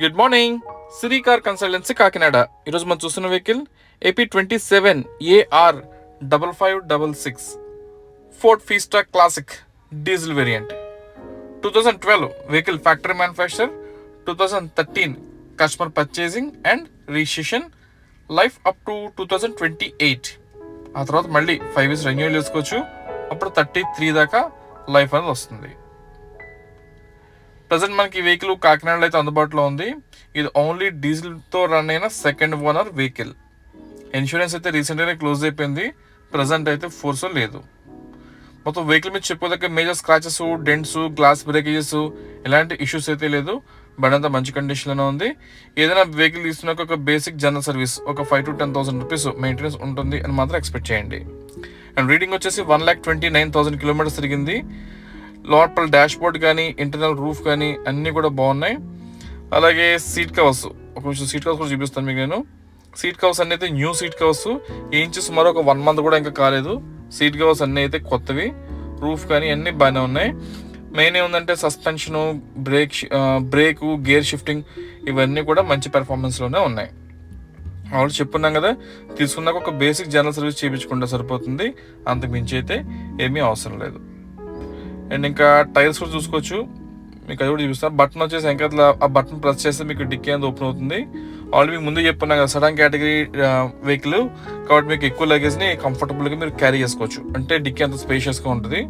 Good morning, సిరి car consultancy Kakinada. ఈరోజు మనం చూస్తున్న vehicle AP27 AR 5566 Ford fiesta classic diesel variant. 2012 vehicle factory manufacture, 2013 customer purchasing and registration, life up to 2028. ఆ తర్వాత మళ్ళీ 5 years renewal చేసుకోవచ్చు. అప్పుడు 33 దాకా లైఫ్ అనేది వస్తుంది. ప్రజెంట్ మనకి ఈ వెహికల్ కాకినాడలో అయితే అందుబాటులో ఉంది. ఇది ఓన్లీ డీజిల్తో రన్ అయిన సెకండ్ ఓనర్ వెహికల్. ఇన్సూరెన్స్ అయితే రీసెంట్గానే క్లోజ్ అయిపోయింది. ప్రజెంట్ అయితే ఫోర్స్ లేదు. మొత్తం వెహికల్ మీద చెప్పుకోదగ్గ major scratches, dents, glass breakages ఎలాంటి ఇష్యూస్ అయితే లేదు. బండి అంతా మంచి కండిషన్లోనే ఉంది. ఏదైనా వెహికల్ తీసుకున్నాక ఒక బేసిక్ జనరల్ సర్వీస్ ఒక 5,000 to 10,000 రూపీస్ మెయింటెనెన్స్ ఉంటుంది అని మాత్రం ఎక్స్పెక్ట్ చేయండి. అండ్ రీడింగ్ వచ్చేసి 1,29,000 కిలోమీటర్స్ తిరిగింది. లోపల డాష్ బోర్డ్ కానీ ఇంటర్నల్ రూఫ్ కానీ అన్నీ కూడా బాగున్నాయి. అలాగే సీట్ కవర్స్, ఒక నిమిషం సీట్ కవర్స్ కూడా చూపిస్తాను మీకు నేను. సీట్ కవర్స్ అన్నీ అయితే న్యూ సీట్ కవర్స్, ఏంచి సుమారు ఒక 1 month కూడా ఇంకా కాలేదు. సీట్ కవర్స్ అన్నీ అయితే కొత్తవి. రూఫ్ కానీ అన్నీ బాగానే ఉన్నాయి. మెయిన్ ఏముందంటే సస్పెన్షను, బ్రేకు, గేర్ షిఫ్టింగ్ ఇవన్నీ కూడా మంచి పెర్ఫార్మెన్స్లోనే ఉన్నాయి. ఆల్రెడీ చెప్పున్నాం కదా, తీసుకున్నాక ఒక బేసిక్ జనరల్ సర్వీస్ చేయించుకుంటే సరిపోతుంది. అంతకు మించి అయితే ఏమీ అవసరం లేదు. అండ్ ఇంకా టైర్స్ కూడా చూసుకోవచ్చు. మీకు అది కూడా చూపిస్తాను. బటన్ వచ్చేసి వెంకట్ల ఆ బటన్ ప్రెస్ చేస్తే మీకు డిక్కీ అనేది ఓపెన్ అవుతుంది. ఆల్రెడీ మీకు ముందు చెప్పున్నాం కదా, సడన్ కేటగిరీ వెహికల్ కాబట్టి మీకు ఎక్కువ లగేజ్ని కంఫర్టబుల్గా మీరు క్యారీ చేసుకోవచ్చు. అంటే డిక్కీ అంత స్పేషియస్గా ఉంటుంది.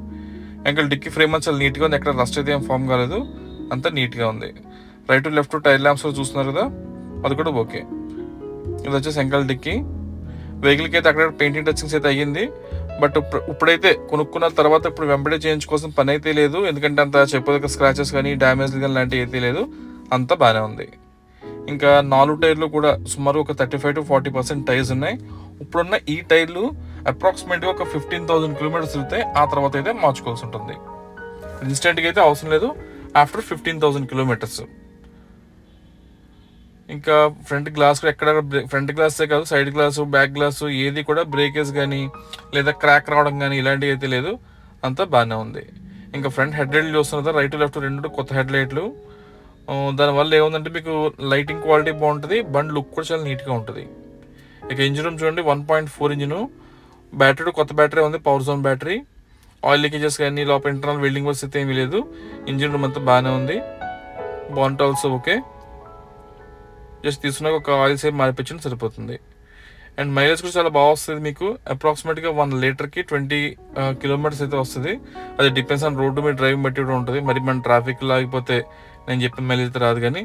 ఇంకా డిక్కీ ఫ్రేమ్ అంతా చాలా నీట్గా ఉంది. ఎక్కడ రస్ట్ అయితే ఏం ఫామ్ కాలేదు, అంతా నీట్గా ఉంది. Right to left tail lamps చూస్తున్నారు కదా, అది కూడా ఓకే. ఇది వచ్చేసి వెంకల్ డిక్కీ. వెహికల్కి అయితే అక్కడ పెయింటింగ్ టచింగ్స్ అయితే అయ్యింది. బట్ ఇప్పుడైతే కొనుక్కున్న తర్వాత ఇప్పుడు వెంబడే చేయించుకోవాల్సిన పని అయితే లేదు. ఎందుకంటే అంత చెప్పదగ్గ స్క్రాచెస్ కానీ డ్యామేజ్ కానీ లాంటివి అయితే లేదు. అంతా బాగానే ఉంది. ఇంకా 4 టైర్లు కూడా సుమారు ఒక 35 to 40% టైర్స్ ఉన్నాయి. ఇప్పుడున్న ఈ టైర్లు అప్రాక్సిమేట్గా ఒక 15,000 కిలోమీటర్స్ తిరిగితే ఆ తర్వాత అయితే మార్చుకోవాల్సి ఉంటుంది. ఇన్స్టెంట్గా అయితే అవసరం లేదు, ఆఫ్టర్ 15,000 కిలోమీటర్స్. ఇంకా ఫ్రంట్ గ్లాస్ కూడా ఎక్కడ ఫ్రంట్ గ్లాసే కాదు, సైడ్ గ్లాసు, బ్యాక్ గ్లాసు ఏది కూడా బ్రేకేజ్ కానీ లేదా క్రాక్ రావడం కానీ ఇలాంటివి అయితే లేదు. అంతా బాగానే ఉంది. ఇంకా ఫ్రంట్ హెడ్ లైట్లు చూస్తున్నారు, రైట్ లెఫ్ట్ 2 కొత్త హెడ్ లైట్లు. దానివల్ల ఏముందంటే మీకు లైటింగ్ క్వాలిటీ బాగుంటుంది, బండి లుక్ కూడా చాలా నీట్గా ఉంటుంది. ఇక ఇంజిన్ రూమ్ చూడండి, 1.4 ఇంజిన్. బ్యాటరీ కొత్త బ్యాటరీ ఉంది, power zone battery. Oil leakages కానీ లోపల ఇంటర్నల్ వెల్డింగ్ వర్క్స్ అయితే ఏమీ లేదు. ఇంజిన్ రూమ్ అంతా బాగానే ఉంది. బాంట్ ఆల్సో ఓకే. జస్ట్ తీసుకున్నాక ఒక ఆయిల్ సేపు మార్పించడం సరిపోతుంది. అండ్ మైలేజ్ కూడా చాలా బాగా వస్తుంది. మీకు అప్రాక్సిమేట్గా 1 లీటర్కి 20 kilometers అయితే వస్తుంది. అది డిపెండ్స్ ఆన్ రోడ్డు మీద డ్రైవింగ్ బట్టి కూడా ఉంటుంది. మరి మన ట్రాఫిక్ లాగిపోతే నేను చెప్పిన మైలేజ్ అయితే రాదు, కానీ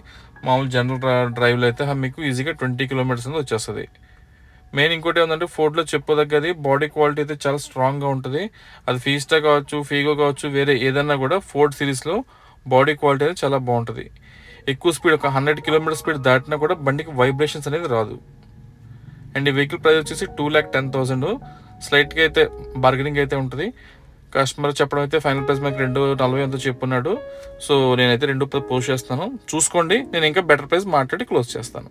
మామూలు జనరల్ డ్రైవ్లో అయితే మీకు ఈజీగా 20 kilometers అనేది వచ్చేస్తుంది. మెయిన్ ఇంకోటి ఏంటంటే ఫోర్డ్లో చెప్పదగ్గది బాడీ క్వాలిటీ అయితే చాలా స్ట్రాంగ్గా ఉంటుంది. అది ఫీస్టా కావచ్చు, ఫీగో కావచ్చు, వేరే ఏదన్నా కూడా ఫోర్డ్ సిరీస్లో బాడీ క్వాలిటీ అయితే చాలా బాగుంటుంది. ఎక్కువ స్పీడ్ ఒక 100 kilometers స్పీడ్ దాటినా కూడా బండికి వైబ్రేషన్స్ అనేది రాదు. అండ్ ఈ వెహికల్ ప్రైస్ వచ్చేసి 2,10,000. స్లైట్గా అయితే బార్గెనింగ్ అయితే ఉంటుంది. కస్టమర్ చెప్పడం అయితే ఫైనల్ ప్రైస్ మనకి 2,40 ఎంతో చెప్పున్నాడు. సో నేనైతే 2 పోస్ట్ చేస్తాను, చూసుకోండి. నేను ఇంకా బెటర్ ప్రైస్ మాట్లాడి క్లోజ్ చేస్తాను.